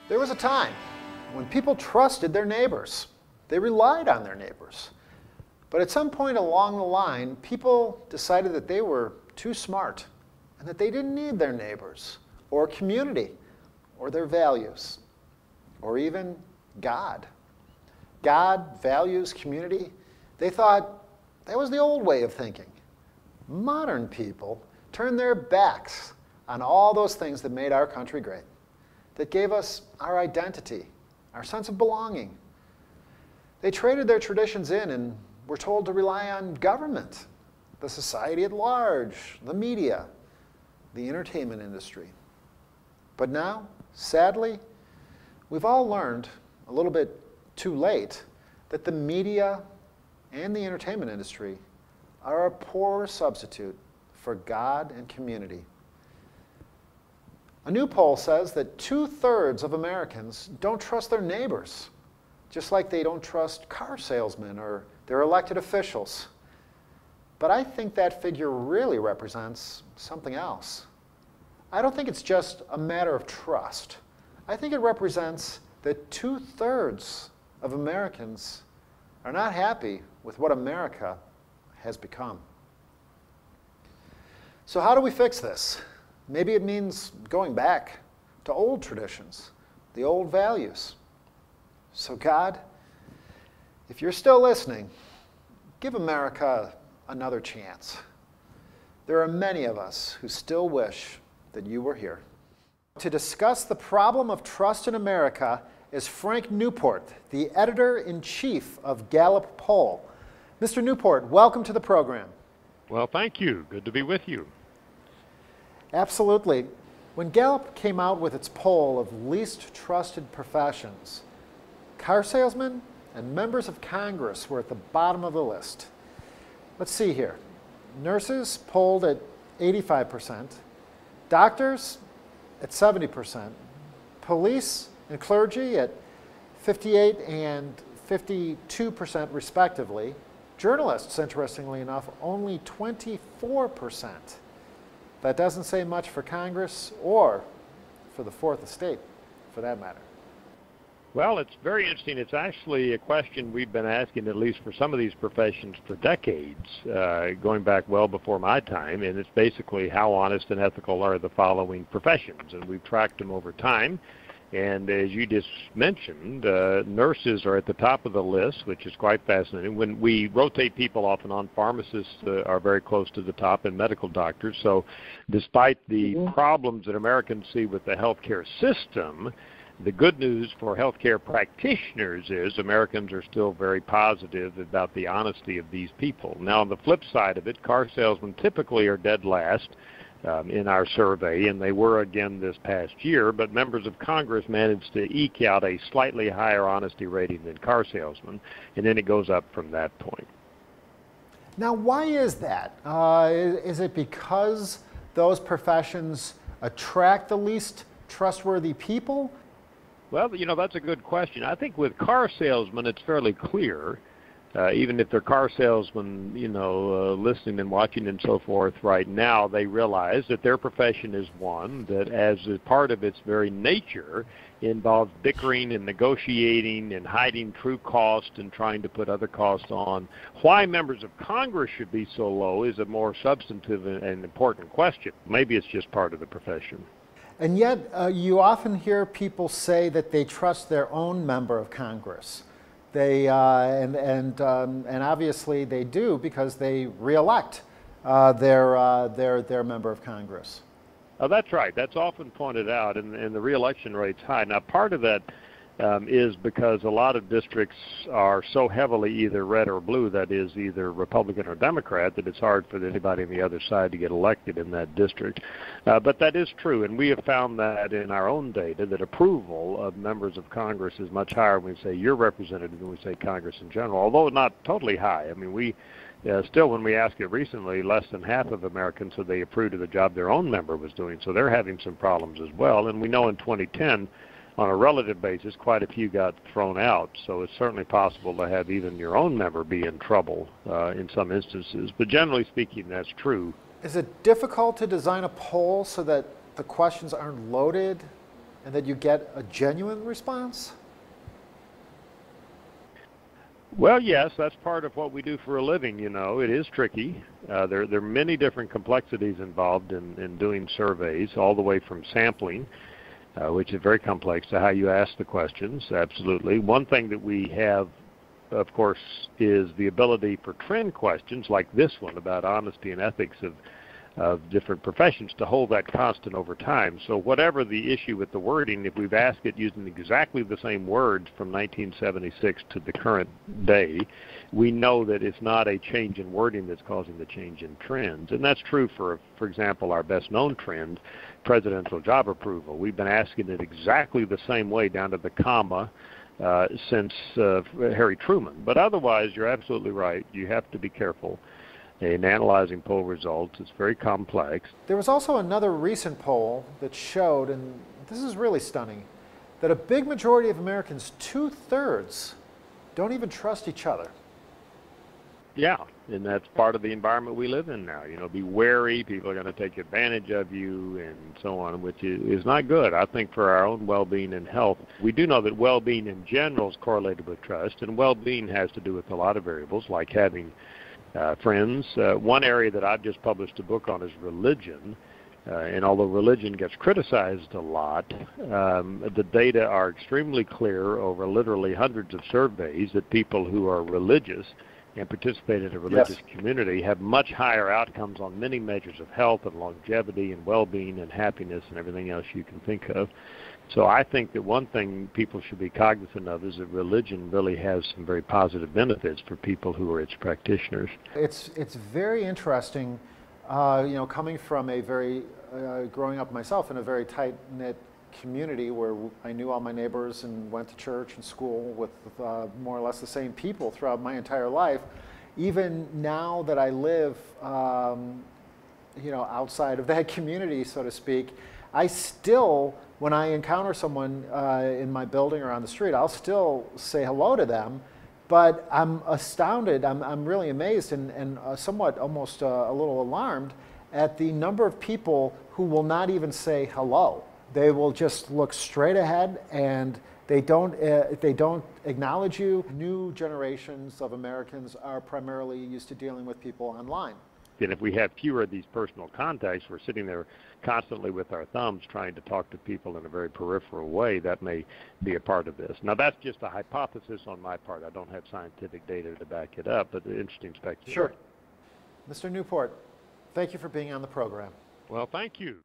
There was a time when people trusted their neighbors. They relied on their neighbors. But at some point along the line, people decided that they were too smart and that they didn't need their neighbors or community or their values or even God. God, values, community, they thought that was the old way of thinking. Modern people turned their backs on all those things that made our country great, that gave us our identity, our sense of belonging. They traded their traditions in and were told to rely on government, the society at large, the media, the entertainment industry. But now, sadly, we've all learned a little bit too late that the media and the entertainment industry are a poor substitute for God and community. A new poll says that 2/3 of Americans don't trust their neighbors, just like they don't trust car salesmen or their elected officials. But I think that figure really represents something else. I don't think it's just a matter of trust. I think it represents that 2/3 of Americans are not happy with what America has become. So how do we fix this? Maybe it means going back to old traditions, the old values. So God, if you're still listening, give America another chance. There are many of us who still wish that you were here. To discuss the problem of trust in America is Frank Newport, the editor-in-chief of Gallup Poll. Mr. Newport, welcome to the program. Well, thank you. Good to be with you. Absolutely. When Gallup came out with its poll of least trusted professions, car salesmen and members of Congress were at the bottom of the list. Let's see here. Nurses polled at 85%, doctors at 70%, police and clergy at 58 and 52% respectively. Journalists, interestingly enough, only 24%. That doesn't say much for Congress or for the Fourth Estate, for that matter. Well, it's very interesting. It's actually a question we've been asking, at least for some of these professions, for decades, going back well before my time, and it's basically how honest and ethical are the following professions, and we've tracked them over time. And as you just mentioned, nurses are at the top of the list, which is quite fascinating. When we rotate people off and on, pharmacists are very close to the top, and medical doctors. So despite the problems that Americans see with the healthcare system, the good news for healthcare practitioners is Americans are still very positive about the honesty of these people. Now, on the flip side of it, car salesmen typically are dead last in our survey, and they were again this past year, but members of Congress managed to eke out a slightly higher honesty rating than car salesmen, and then it goes up from that point. Now, why is that? Is it because those professions attract the least trustworthy people? Well, you know, that's a good question. I think with car salesmen, it's fairly clear. Even if they're car salesmen, you know, listening and watching and so forth right now, they realize that their profession is one that, as a part of its very nature, involves bickering and negotiating and hiding true cost and trying to put other costs on. Why members of Congress should be so low is a more substantive and important question. Maybe it's just part of the profession. And yet, you often hear people say that they trust their own member of Congress. They and obviously they do because they reelect their member of Congress. Oh, that's right. That's often pointed out, and the reelection rate's high. Now, part of that is because a lot of districts are so heavily either red or blue, that is either Republican or Democrat, that it's hard for anybody on the other side to get elected in that district. But that is true, and we have found that in our own data, that approval of members of Congress is much higher when we say your representative than we say Congress in general, although not totally high. I mean, we still, when we asked it recently, less than half of Americans said they approved of the job their own member was doing, so they're having some problems as well. And we know in 2010, on a relative basis, quite a few got thrown out. So it's certainly possible to have even your own member be in trouble in some instances. But generally speaking, that's true. Is it difficult to design a poll so that the questions aren't loaded and that you get a genuine response? Well, yes, that's part of what we do for a living. It is tricky. There are many different complexities involved in doing surveys, all the way from sampling, which is very complex, to how you ask the questions. Absolutely. One thing that we have, of course, is the ability for trend questions like this one about honesty and ethics of different professions to hold that constant over time. So whatever the issue with the wording, if we've asked it using exactly the same words from 1976 to the current day, we know that it's not a change in wording that's causing the change in trends. And that's true for example, our best known trend, presidential job approval. We've been asking it exactly the same way down to the comma since Harry Truman. But otherwise, you're absolutely right. You have to be careful in analyzing poll results. It's very complex. There was also another recent poll that showed, and this is really stunning, that a big majority of Americans, 2/3, don't even trust each other. Yeah, and that's part of the environment we live in now. Be wary. People are going to take advantage of you and so on, which is not good, I think, for our own well-being and health. We do know that well-being in general is correlated with trust, and well-being has to do with a lot of variables, like having friends. One area that I've just published a book on is religion. And although religion gets criticized a lot, the data are extremely clear over literally hundreds of surveys that people who are religious and participate in a religious community have much higher outcomes on many measures of health and longevity and well-being and happiness and everything else you can think of. So I think that one thing people should be cognizant of is that religion really has some very positive benefits for people who are its practitioners. It's very interesting, coming from a very, growing up myself in a very tight-knit community where I knew all my neighbors and went to church and school with more or less the same people throughout my entire life. Even now that I live, outside of that community, so to speak, I still, when I encounter someone in my building or on the street, I'll still say hello to them, but I'm astounded, I'm really amazed and somewhat almost a little alarmed at the number of people who will not even say hello. They will just look straight ahead and they don't acknowledge you. New generations of Americans are primarily used to dealing with people online. And if we have fewer of these personal contacts, we're sitting there constantly with our thumbs trying to talk to people in a very peripheral way. That may be a part of this. Now, that's just a hypothesis on my part. I don't have scientific data to back it up, but interesting speculation. Sure. Mr. Newport, thank you for being on the program. Well, thank you.